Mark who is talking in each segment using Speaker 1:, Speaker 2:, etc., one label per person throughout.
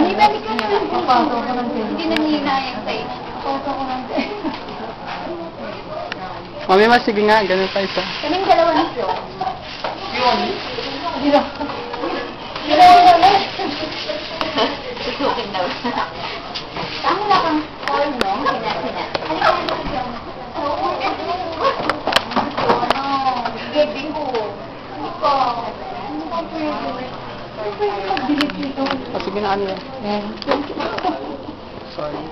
Speaker 1: Ano yung manicure na yung
Speaker 2: Papasok ko ng pin.
Speaker 1: Hindi nanginayang sa'yo.
Speaker 2: Papasok ko ng pin.
Speaker 3: Mami, mas sige nga, ganun pa isa.
Speaker 1: Kaming dalawa ni Flo. Susukin daw. Tama na kang call, no? Halika na. Gabi ko. Iko. Ano ba pwede? Ano ba yung pag-delete nito?
Speaker 3: Sige na, ano yan?
Speaker 2: Yan.
Speaker 3: Sorry.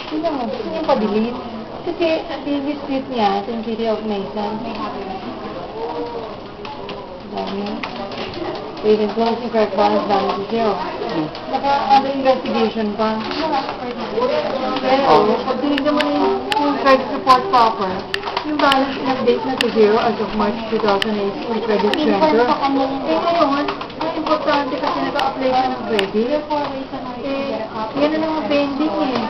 Speaker 2: Hindi mo, gusto niya pa-delete. Kasi TV street niya, sa City of Mason.
Speaker 1: May happy na.
Speaker 2: Dami. Wait, and close yung correct balance dami si zero. Baka under investigation pa. Pero, pag tinignan mo yung credit report proper, yung balance in-update na to zero as of March 2008 yung credit checker. Eh ngayon, ang importante kasi nag-a-apply ka ng credit. Yan na lang ang pending eh.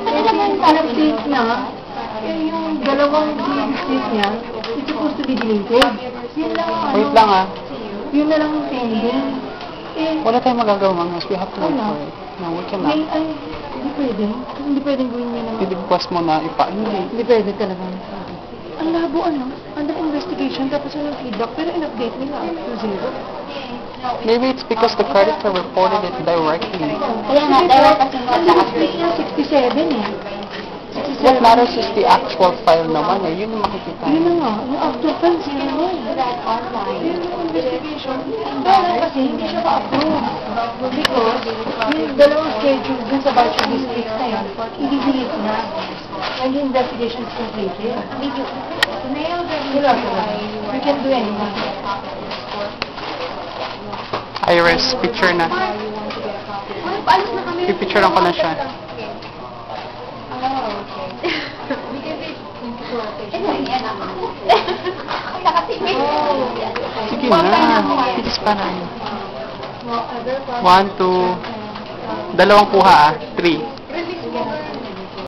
Speaker 2: Kasi yung in-update na, yung dalawang street niya, it's supposed to be deleted. Yun lang ang
Speaker 3: Wait lang ah.
Speaker 2: yun na lang ang pending. Eh,
Speaker 3: Wala tayong magagawa, Mami. We have to wait for it. No, we cannot.
Speaker 2: hindi pwede. Hindi pwedeng gawin niya naman.
Speaker 3: I-request mo na
Speaker 2: Hindi pwede talaga. Ang labo under investigation, tapos yung feedback, pero in-update nila to zero.
Speaker 3: Maybe it's because the creditor reported it directly.
Speaker 1: Kaya nga, dalawa kasi mo
Speaker 2: Street niya 67 eh.
Speaker 3: What matters is the actual file naman eh. Yun yung makikita.
Speaker 2: Yun na nga, yung actual file zero na eh. Yun yung investigation. Pero kasi hindi siya pa-approve. Because yung dalawang schedule dun sa batch of districts na yun, i-delete na. When the investigation is completed. Wala siya. We can do anything.
Speaker 3: Iris, picture na.
Speaker 1: Paalis na kami.
Speaker 3: Pipicturean ko na siya.
Speaker 1: Yan ako. Nakatingin.
Speaker 3: Sige na. Bilis pa na. 1, 2. Dalawang kuha ah. 3.